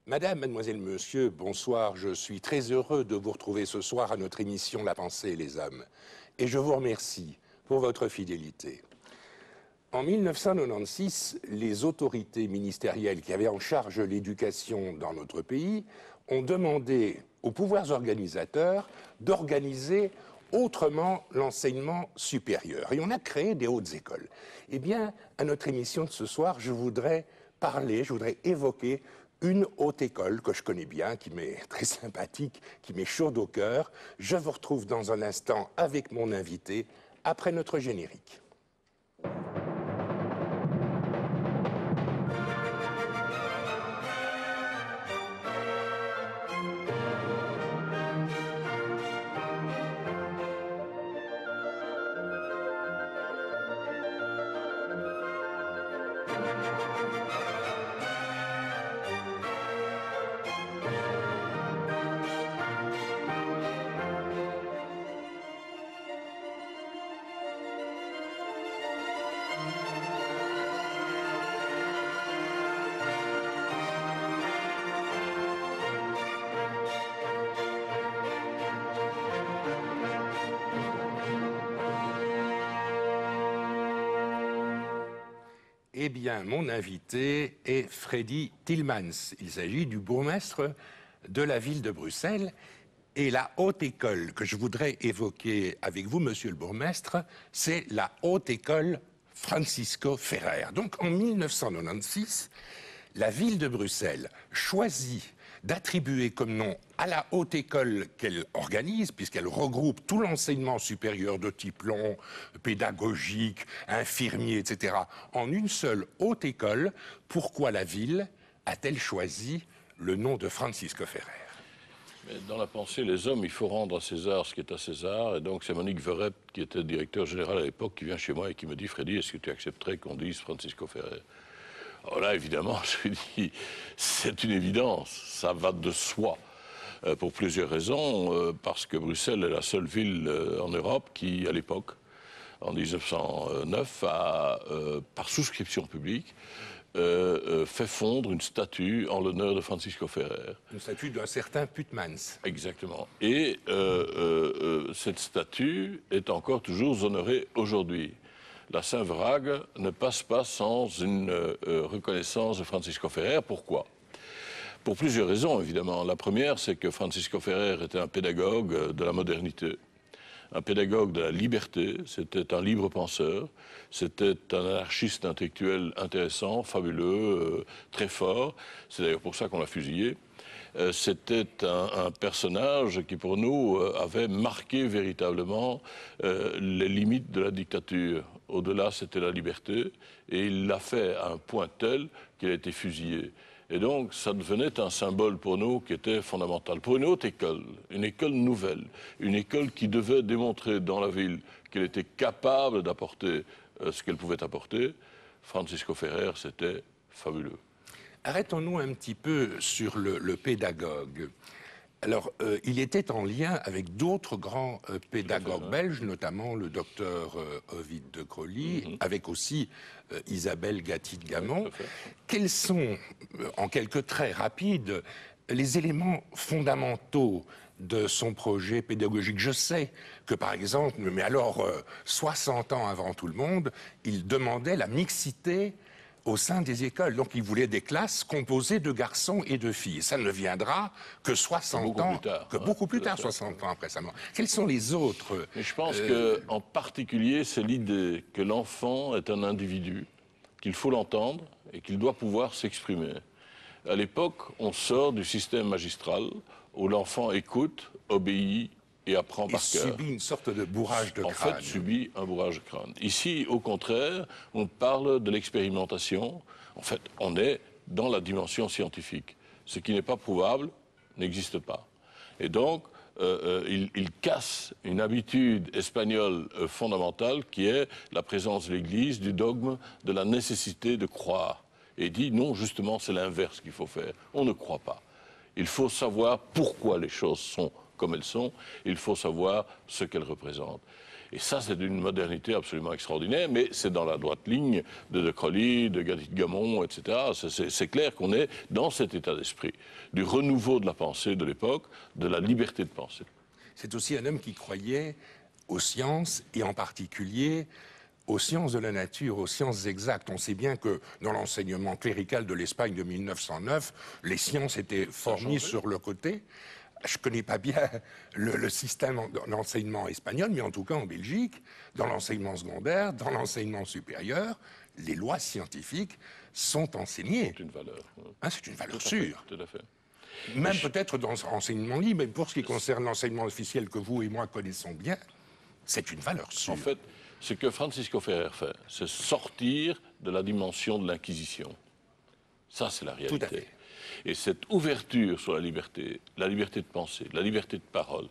Madame, mademoiselle, monsieur, bonsoir. Je suis très heureux de vous retrouver ce soir à notre émission La pensée et les hommes. Et je vous remercie pour votre fidélité. En 1996, les autorités ministérielles qui avaient en charge l'éducation dans notre pays ont demandé aux pouvoirs organisateurs d'organiser autrement l'enseignement supérieur. Et on a créé des hautes écoles. Eh bien, à notre émission de ce soir, je voudrais évoquer une haute école que je connais bien, qui m'est très sympathique, qui m'est chaude au cœur. Je vous retrouve dans un instant avec mon invité, après notre générique. Eh bien, mon invité est Freddy Tillmans. Il s'agit du bourgmestre de la ville de Bruxelles. Et la haute école que je voudrais évoquer avec vous, monsieur le bourgmestre, c'est la haute école Francisco Ferrer. Donc, en 1996, la ville de Bruxelles choisit d'attribuer comme nom à la haute école qu'elle organise, puisqu'elle regroupe tout l'enseignement supérieur de type long, pédagogique, infirmier, etc., en une seule haute école. Pourquoi la ville a-t-elle choisi le nom de Francisco Ferrer? Mais dans la pensée, les hommes, il faut rendre à César ce qui est à César. Et donc, c'est Monique Verret, qui était directeur général à l'époque, qui vient chez moi et qui me dit « Freddy, est-ce que tu accepterais qu'on dise Francisco Ferrer ?» Alors là, évidemment, je lui dis « C'est une évidence, ça va de soi. » Pour plusieurs raisons. Parce que Bruxelles est la seule ville en Europe qui, à l'époque, en 1909, a, par souscription publique, fait fondre une statue en l'honneur de Francisco Ferrer. Une statue d'un certain Putmans. Exactement. Et cette statue est encore toujours honorée aujourd'hui. La Saint-Vrague ne passe pas sans une reconnaissance de Francisco Ferrer. Pourquoi? Pour plusieurs raisons, évidemment. La première, c'est que Francisco Ferrer était un pédagogue de la modernité, un pédagogue de la liberté, c'était un libre penseur, c'était un anarchiste intellectuel intéressant, fabuleux, très fort. C'est d'ailleurs pour ça qu'on l'a fusillé. C'était un personnage qui, pour nous, avait marqué véritablement les limites de la dictature. Au-delà, c'était la liberté, et il l'a fait à un point tel qu'il a été fusillé. Et donc, ça devenait un symbole pour nous qui était fondamental. Pour une autre école, une école nouvelle, une école qui devait démontrer dans la ville qu'elle était capable d'apporter ce qu'elle pouvait apporter, Francisco Ferrer, c'était fabuleux. Arrêtons-nous un petit peu sur le pédagogue. Alors, il était en lien avec d'autres grands pédagogues belges, notamment le docteur Ovide de Grolly, avec aussi Isabelle Gatti-de-Gamon. Quels sont, en quelques traits rapides, les éléments fondamentaux de son projet pédagogique? Je sais que, par exemple, mais alors 60 ans avant tout le monde, il demandait la mixité au sein des écoles. Donc, il voulait des classes composées de garçons et de filles. Ça ne viendra que 60 ans, beaucoup plus tard, 60 ans après sa mort. Quels sont les autres? Mais je pense qu'en particulier, c'est l'idée que l'enfant est un individu, qu'il faut l'entendre et qu'il doit pouvoir s'exprimer. À l'époque, on sort du système magistral où l'enfant écoute, obéit et apprend par cœur. Il subit une sorte de bourrage de crâne. En fait, subit un bourrage de crâne. Ici, au contraire, on parle de l'expérimentation. En fait, on est dans la dimension scientifique. Ce qui n'est pas prouvable n'existe pas. Et donc, il casse une habitude espagnole fondamentale qui est la présence de l'Église, du dogme, de la nécessité de croire. Et dit non, justement, c'est l'inverse qu'il faut faire. On ne croit pas. Il faut savoir pourquoi les choses sont comme elles sont, il faut savoir ce qu'elles représentent. Et ça, c'est d'une modernité absolument extraordinaire, mais c'est dans la droite ligne de Crowley, de Gadit-Gamon, etc. C'est clair qu'on est dans cet état d'esprit, du renouveau de la pensée de l'époque, de la liberté de penser. C'est aussi un homme qui croyait aux sciences, et en particulier aux sciences de la nature, aux sciences exactes. On sait bien que dans l'enseignement clérical de l'Espagne de 1909, les sciences étaient fort mises sur le côté. Je ne connais pas bien le système d'enseignement espagnol, mais en tout cas en Belgique, dans l'enseignement secondaire, dans l'enseignement supérieur, les lois scientifiques sont enseignées. C'est une valeur. Hein, c'est une valeur sûre. Tout à fait. Même peut-être dans l'enseignement libre, mais pour ce qui concerne l'enseignement officiel que vous et moi connaissons bien, c'est une valeur sûre. En fait, ce que Francisco Ferrer fait, c'est sortir de la dimension de l'Inquisition. Ça, c'est la réalité. Tout à fait. Et cette ouverture sur la liberté de penser, la liberté de parole,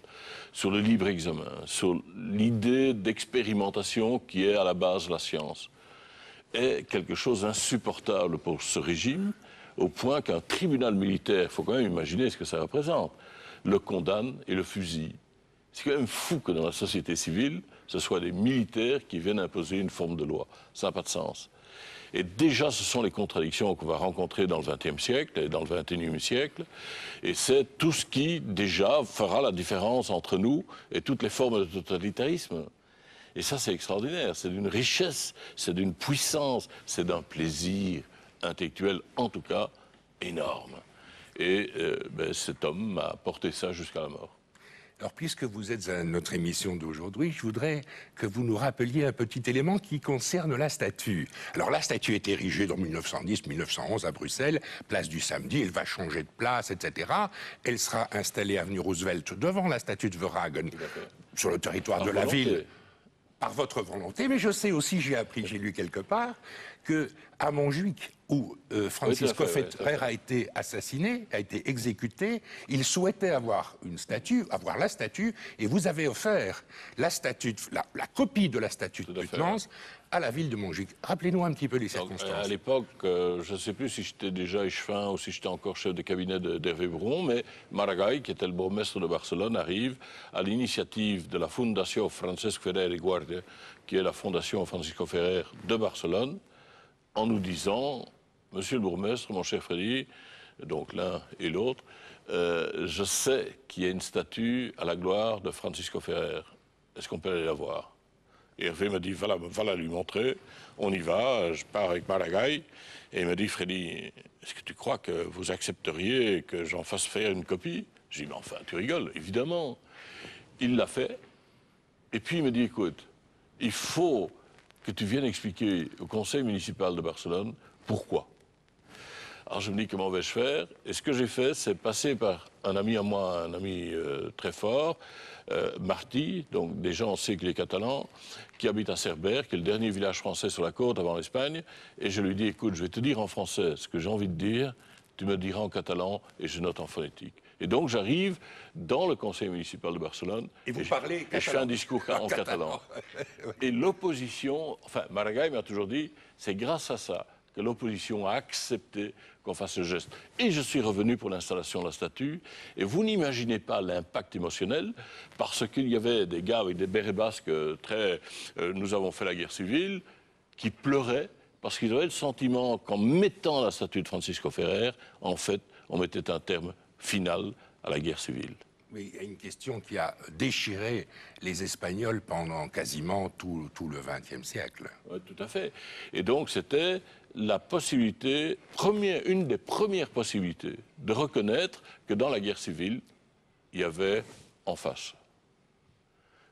sur le libre examen, sur l'idée d'expérimentation qui est à la base de la science, est quelque chose d'insupportable pour ce régime, au point qu'un tribunal militaire, il faut quand même imaginer ce que ça représente, le condamne et le fusille. C'est quand même fou que dans la société civile, ce soit des militaires qui viennent imposer une forme de loi. Ça n'a pas de sens. Et déjà, ce sont les contradictions qu'on va rencontrer dans le XXe siècle et dans le XXIe siècle. Et c'est tout ce qui, déjà, fera la différence entre nous et toutes les formes de totalitarisme. Et ça, c'est extraordinaire. C'est d'une richesse, c'est d'une puissance, c'est d'un plaisir intellectuel, en tout cas, énorme. Et cet homme m'a porté ça jusqu'à la mort. Alors, puisque vous êtes à notre émission d'aujourd'hui, je voudrais que vous nous rappeliez un petit élément qui concerne la statue. Alors, la statue est érigée dans 1910-1911 à Bruxelles, place du Samedi, elle va changer de place, etc. Elle sera installée avenue Roosevelt devant la statue de Verhagen, sur le territoire de la ville, par votre volonté. Mais je sais aussi, j'ai appris, j'ai lu quelque part, que à Montjuic, où Francisco Ferrer a été assassiné, a été exécuté, il souhaitait avoir une statue, avoir la statue, et vous avez offert la statue, la copie de la statue de Putmans à la ville de Montjuic. Rappelez-nous un petit peu les circonstances. À l'époque, je ne sais plus si j'étais déjà échevin ou si j'étais encore chef de cabinet d'Hervé Bron, mais Maragall, qui était le bourgmestre de Barcelone, arrive à l'initiative de la Fundació Francesc Ferrer i Guàrdia, qui est la fondation Francisco Ferrer de Barcelone, en nous disant: Monsieur le bourgmestre, mon cher Freddy, donc l'un et l'autre, je sais qu'il y a une statue à la gloire de Francisco Ferrer. Est-ce qu'on peut aller la voir? Et Hervé me dit: voilà lui montrer. On y va, je pars avec Maragall. Et il me dit: Freddy, est-ce que tu crois que vous accepteriez que j'en fasse faire une copie? Je dis: mais enfin, tu rigoles, évidemment. Il l'a fait. Et puis il me dit: écoute, il faut que tu viennes expliquer au conseil municipal de Barcelone pourquoi. Alors je me dis: comment vais-je faire? Et ce que j'ai fait, c'est passer par un ami à moi, un ami très fort, Martí, donc déjà on sait qu'il est catalan, qui habite à Cerbère, qui est le dernier village français sur la côte avant l'Espagne. Et je lui dis: écoute, je vais te dire en français ce que j'ai envie de dire, tu me le diras en catalan et je note en phonétique. Et donc j'arrive dans le conseil municipal de Barcelone et vous parlez et je fais un discours en catalan. Et l'opposition, enfin Maragall m'a toujours dit, c'est grâce à ça que l'opposition a accepté qu'on fasse ce geste. Et je suis revenu pour l'installation de la statue. Et vous n'imaginez pas l'impact émotionnel, parce qu'il y avait des gars avec des bérets basques nous avons fait la guerre civile, qui pleuraient parce qu'ils avaient le sentiment qu'en mettant la statue de Francisco Ferrer, en fait, on mettait un terme final à la guerre civile. Oui, il y a une question qui a déchiré les Espagnols pendant quasiment tout le XXe siècle. Oui, tout à fait. Et donc, c'était la possibilité, une des premières possibilités, de reconnaître que dans la guerre civile, il y avait en face.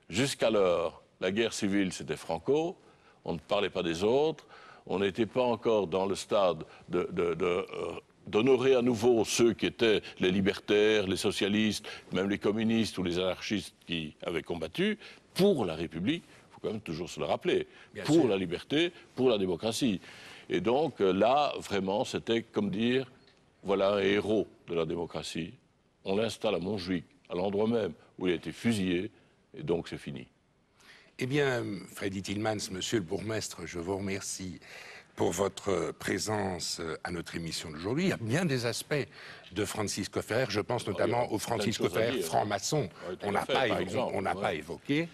Jusqu'alors, la guerre civile, c'était Franco, on ne parlait pas des autres, on n'était pas encore dans le stade d'honorer à nouveau ceux qui étaient les libertaires, les socialistes, même les communistes ou les anarchistes qui avaient combattu pour la République, il faut quand même toujours se le rappeler, pour la liberté, pour la démocratie. Et donc là, vraiment, c'était comme dire, voilà un héros de la démocratie. On l'installe à Montjuic, à l'endroit même où il a été fusillé, et donc c'est fini. Eh bien, Freddy Tillmans, monsieur le bourgmestre, je vous remercie pour votre présence à notre émission d'aujourd'hui. Il y a bien des aspects de Francisco Ferrer, je pense notamment au Francisco Ferrer franc-maçon, on n'a pas évoqué.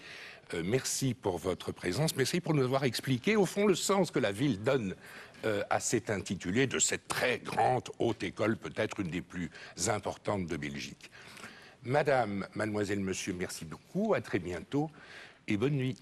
Merci pour votre présence, merci pour nous avoir expliqué, au fond, le sens que la ville donne à cet intitulé de cette très grande haute école, peut-être une des plus importantes de Belgique. Madame, mademoiselle, monsieur, merci beaucoup, à très bientôt et bonne nuit.